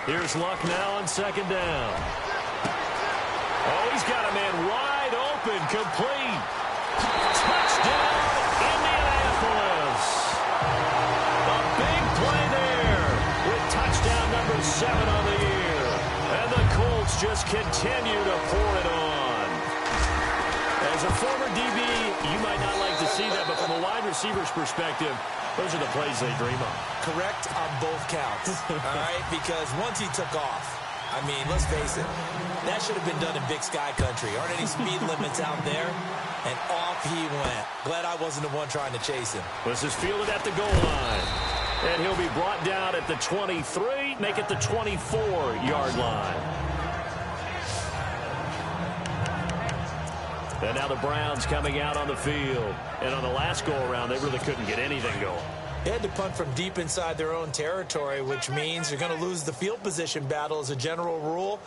Here's Luck now on 2nd down. Oh, he's got a man wide open, complete. Touchdown, Indianapolis. A big play there with touchdown number 7 on the year. And the Colts just continue to pour it on. As a former DB, you might not like to see that, but from a wide receiver's perspective, Those are the plays they dream of. Correct on both counts, all right? Because once he took off, I mean, let's face it, that should have been done in Big Sky country. Aren't any speed limits out there? And off he went. Glad I wasn't the one trying to chase him. This is fielded at the goal line. And he'll be brought down at the 23, make it the 24-yard line. And now the Browns coming out on the field. And on the last go-around, they really couldn't get anything going. They had to punt from deep inside their own territory, which means you're going to lose the field position battle as a general rule.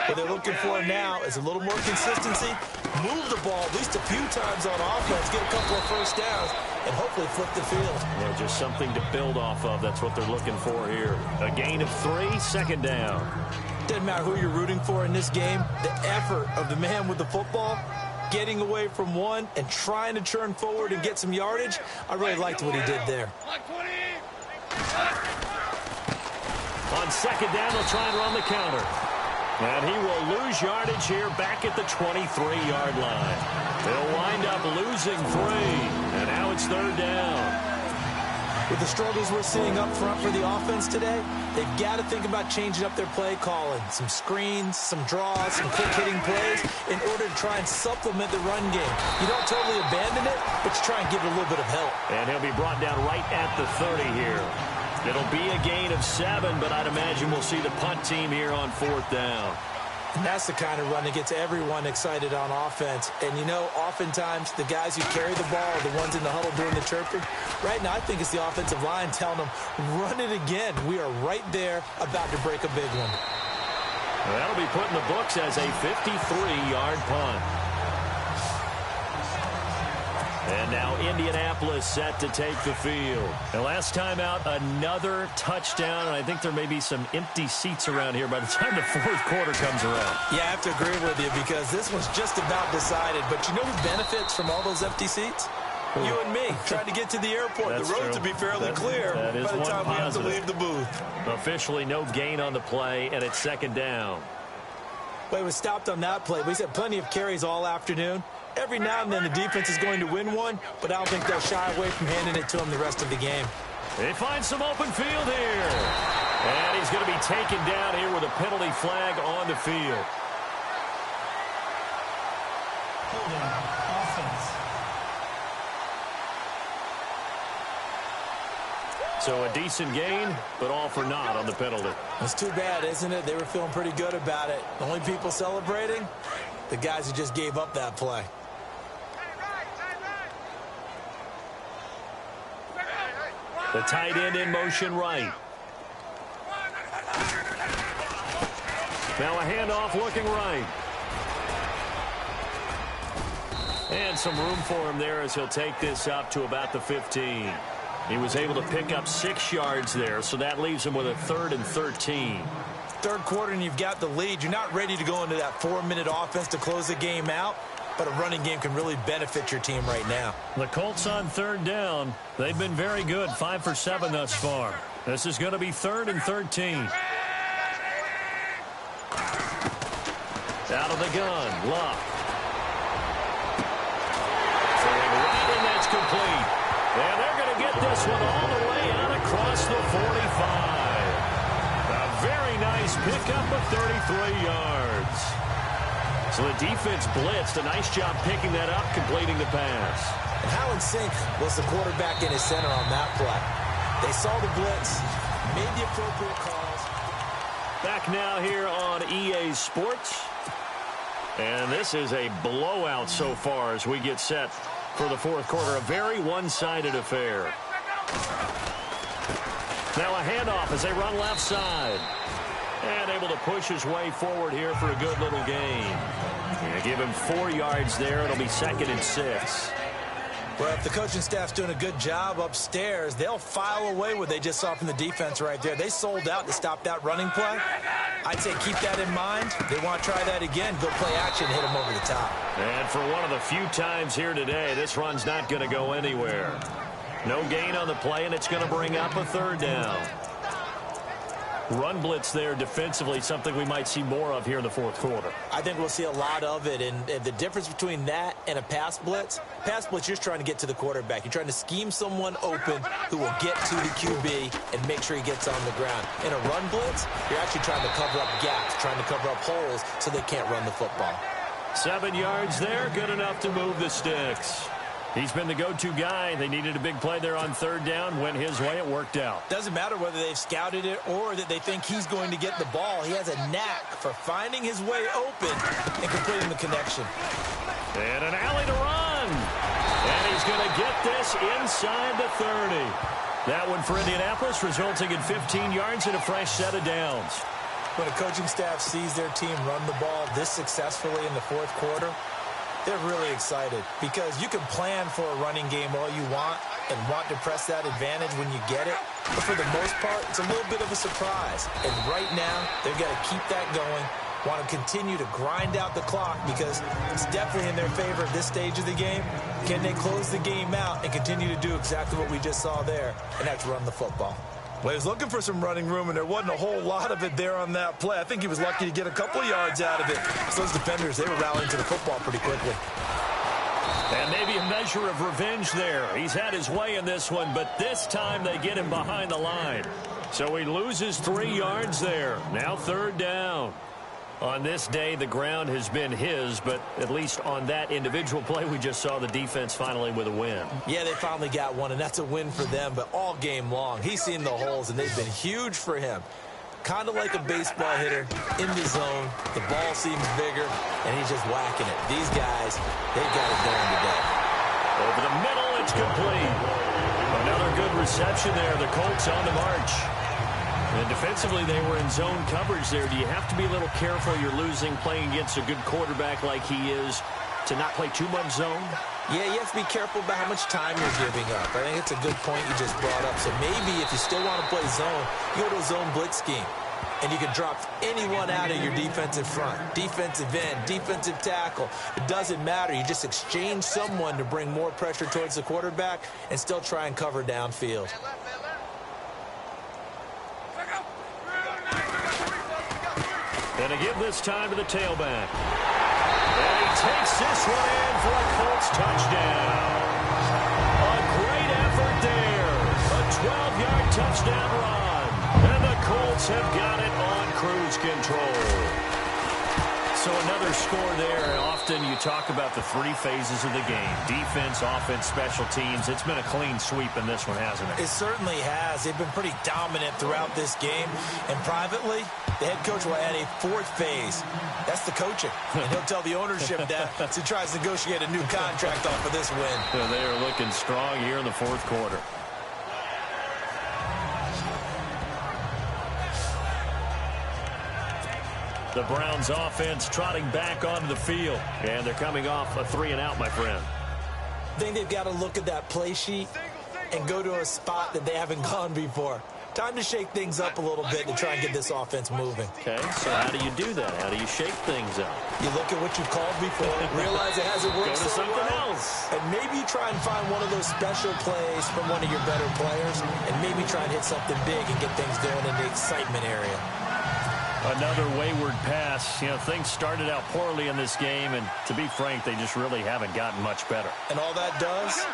What they're looking for now is a little more consistency, move the ball at least a few times on offense, get a couple of first downs, and hopefully flip the field. Well, just something to build off of. That's what they're looking for here. A gain of 3, second down. Doesn't matter who you're rooting for in this game. The effort of the man with the football, getting away from one and trying to churn forward and get some yardage, I really liked what he did there. On second down, they'll try and run the counter. And he will lose yardage here back at the 23-yard line. They'll wind up losing 3. And now it's third down. With the struggles we're seeing up front for the offense today, they've got to think about changing up their play calling. Some screens, some draws, some quick-hitting plays in order to try and supplement the run game. You don't totally abandon it, but you try and give it a little bit of help. And he'll be brought down right at the 30 here. It'll be a gain of 7, but I'd imagine we'll see the punt team here on fourth down. And that's the kind of run that gets everyone excited on offense. And, you know, oftentimes the guys who carry the ball are the ones in the huddle doing the chirping. Right now, I think it's the offensive line telling them, run it again. We are right there about to break a big one. That'll be put in the books as a 53-yard punt. And now Indianapolis set to take the field. And last time out, another touchdown. And I think there may be some empty seats around here by the time the fourth quarter comes around. Yeah, I have to agree with you because this one's just about decided. But you know who benefits from all those empty seats? You and me, trying to get to the airport. That's the roads true. will be fairly clear that is by the time one we have to positive. leave the booth. Officially no gain on the play, and it's second down. But it was stopped on that play. We had plenty of carries all afternoon. Every now and then the defense is going to win one, but I don't think they'll shy away from handing it to him the rest of the game. They find some open field here. And he's going to be taken down here with a penalty flag on the field. Holding offense. So a decent gain, but all for naught on the penalty. It's too bad, isn't it? They were feeling pretty good about it. The only people celebrating, the guys who just gave up that play. The tight end in motion right. Now a handoff looking right. And some room for him there as he'll take this up to about the 15. He was able to pick up 6 yards there, so that leaves him with a 3rd and 13. Third quarter and you've got the lead. You're not ready to go into that 4-minute offense to close the game out, but a running game can really benefit your team right now. The Colts on third down. They've been very good, 5 for 7 thus far. This is going to be 3rd and 13. Out of the gun, Luck. Throwing right, and that's complete. And they're going to get this one all the way out across the 45. A very nice pickup of 33 yards. So the defense blitzed. A nice job picking that up, completing the pass. And how in sync was the quarterback in his center on that play? They saw the blitz, made the appropriate calls. Back now here on EA Sports. And this is a blowout so far as we get set for the fourth quarter. A very one-sided affair. Now a handoff as they run left side. And able to push his way forward here for a good little gain. And give him 4 yards there. It'll be 2nd and 6. Well, if the coaching staff's doing a good job upstairs, they'll file away what they just saw from the defense right there. They sold out to stop that running play. I'd say keep that in mind. They want to try that again. Go play action, hit them over the top. And for one of the few times here today, this run's not going to go anywhere. No gain on the play, and it's going to bring up a 3rd down. Run blitz there defensively, something we might see more of here in the fourth quarter. I think we'll see a lot of it, and the difference between that and a pass blitz, you're just trying to get to the quarterback. You're trying to scheme someone open who will get to the QB and make sure he gets on the ground. In a run blitz, you're actually trying to cover up gaps, trying to cover up holes so they can't run the football. 7 yards there, good enough to move the sticks. He's been the go-to guy. They needed a big play there on third down. Went his way. It worked out. Doesn't matter whether they've scouted it or that they think he's going to get the ball. He has a knack for finding his way open and completing the connection. And an alley to run. And he's going to get this inside the 30. That one for Indianapolis, resulting in 15 yards and a fresh set of downs. When a coaching staff sees their team run the ball this successfully in the fourth quarter, they're really excited because you can plan for a running game all you want and want to press that advantage when you get it. But for the most part, it's a little bit of a surprise. And right now, they've got to keep that going, want to continue to grind out the clock because it's definitely in their favor at this stage of the game. Can they close the game out and continue to do exactly what we just saw there, and that's run the football? Well, he was looking for some running room, and there wasn't a whole lot of it there on that play. I think he was lucky to get a couple yards out of it. So those defenders, they were rallying to the football pretty quickly. And maybe a measure of revenge there. He's had his way in this one, but this time they get him behind the line. So he loses 3 yards there. Now third down. On this day, the ground has been his, but at least on that individual play, we just saw the defense finally with a win. Yeah, they finally got one, and that's a win for them, but all game long, he's seen the holes, and they've been huge for him. Kind of like a baseball hitter in the zone. The ball seems bigger, and he's just whacking it. These guys, they've got it done today. Over the middle, it's complete. Another good reception there. The Colts on the march. And defensively, they were in zone coverage there. Do you have to be a little careful? You're losing, playing against a good quarterback like he is, to not play too much zone? Yeah, you have to be careful about how much time you're giving up. I think it's a good point you just brought up. So maybe if you still want to play zone, you go to a zone blitz scheme. And you can drop anyone out of your defensive front, defensive end, defensive tackle. It doesn't matter. You just exchange someone to bring more pressure towards the quarterback and still try and cover downfield. And again this time to the tailback. And he takes this one in for a Colts touchdown. A great effort there. A 12-yard touchdown run. And the Colts have got it on cruise control. So another score there. Often you talk about the 3 phases of the game. Defense, offense, special teams. It's been a clean sweep in this one, hasn't it? It certainly has. They've been pretty dominant throughout this game. And privately, the head coach will add a 4th phase. That's the coaching. And he'll tell the ownership that as he tries to negotiate a new contract off of this win. So they are looking strong here in the fourth quarter. The Browns offense trotting back onto the field. And they're coming off a 3-and-out, my friend. I think they've got to look at that play sheet and go to a spot that they haven't gone before. Time to shake things up a little bit to try and get this offense moving. Okay, so how do you do that? How do you shake things up? You look at what you've called before, realize it hasn't worked Go to so something well, else. and maybe try and find one of those special plays from one of your better players, and maybe try and hit something big and get things going in the excitement area. Another wayward pass. You know, things started out poorly in this game, and to be frank, they just really haven't gotten much better. And all that does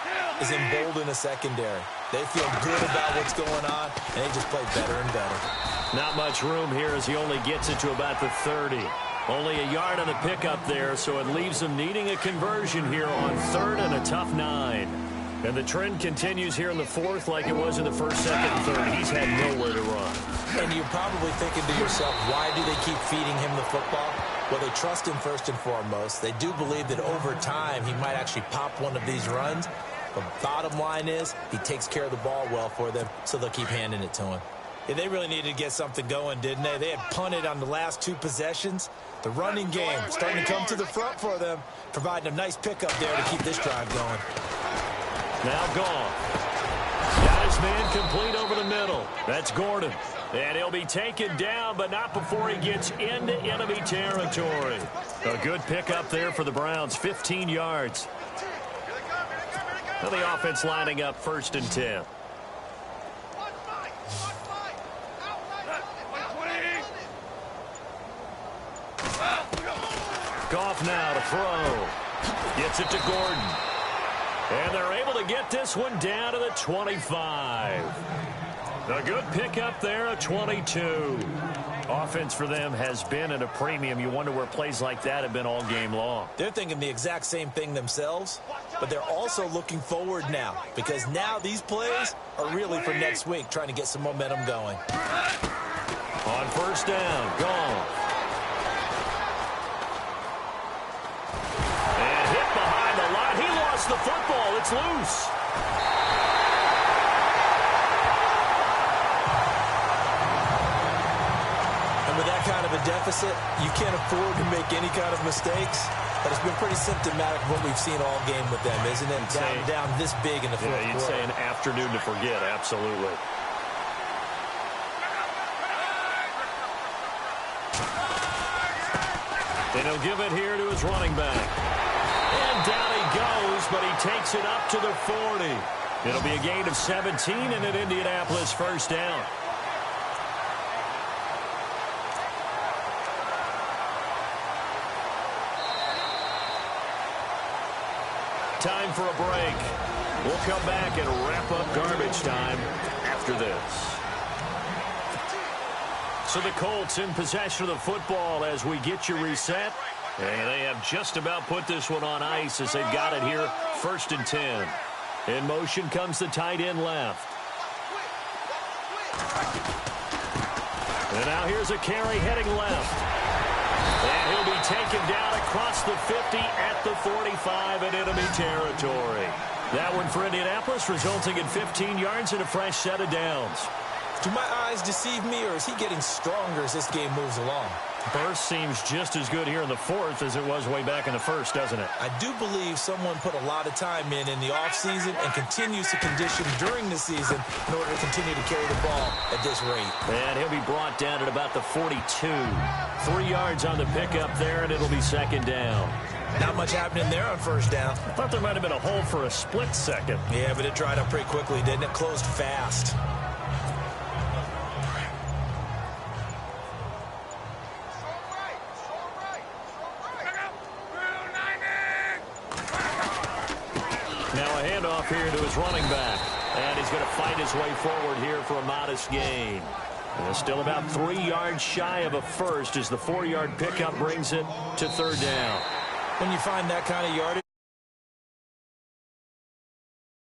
is embolden a secondary. They feel good about what's going on, and they just play better and better. Not much room here as he only gets it to about the 30. Only a yard on the pickup there, so it leaves him needing a conversion here on 3rd and a tough 9. And the trend continues here in the 4th like it was in the 1st, 2nd, and 3rd. He's had nowhere to run. And you're probably thinking to yourself, why do they keep feeding him the football? Well, they trust him first and foremost. They do believe that over time he might actually pop one of these runs. But bottom line is he takes care of the ball well for them, so they'll keep handing it to him. Yeah, they really needed to get something going, didn't they? They had punted on the last 2 possessions. The running game starting to come to the front for them, providing a nice pickup there to keep this drive going. Now gone. Got his man complete over the middle. That's Gordon. And he'll be taken down, but not before he gets into enemy territory. A good pickup there for the Browns, 15 yards. Now the offense lining up 1st and 10. Back off now to throw. Gets it to Gordon. And they're able to get this one down to the 25. A good pickup there, a 22. Offense for them has been at a premium. You wonder where plays like that have been all game long. They're thinking the exact same thing themselves, but they're also looking forward now because now these plays are really for next week, trying to get some momentum going. On first down, gone. And hit behind the line. He lost the football. It's loose. With that kind of a deficit, you can't afford to make any kind of mistakes. But it's been pretty symptomatic of what we've seen all game with them, isn't it? Down this big in the fourth quarter. You'd say an afternoon to forget, absolutely. And he'll give it here to his running back. And down he goes, but he takes it up to the 40. It'll be a gain of 17 and an Indianapolis first down. Time for a break. We'll come back and wrap up garbage time after this. So the Colts in possession of the football as we get you reset. And they have just about put this one on ice as they've got it here, 1st and 10. In motion comes the tight end left. And now here's a carry heading left. And he'll be taken down across the 50 at the 45 in enemy territory. That one for Indianapolis, resulting in 15 yards and a fresh set of downs. Do my eyes deceive me, or is he getting stronger as this game moves along? Burst seems just as good here in the 4th as it was way back in the 1st, doesn't it? I do believe someone put a lot of time in the offseason and continues to condition during the season in order to continue to carry the ball at this rate. And he'll be brought down at about the 42. 3 yards on the pickup there, and it'll be 2nd down. Not much happening there on first down. I thought there might have been a hole for a split second. Yeah, but it dried up pretty quickly, didn't it? Closed fast. Now a handoff here to his running back. And he's going to fight his way forward here for a modest gain. And still about 3 yards shy of a first as the 4-yard pickup brings it to 3rd down. When you find that kind of yardage,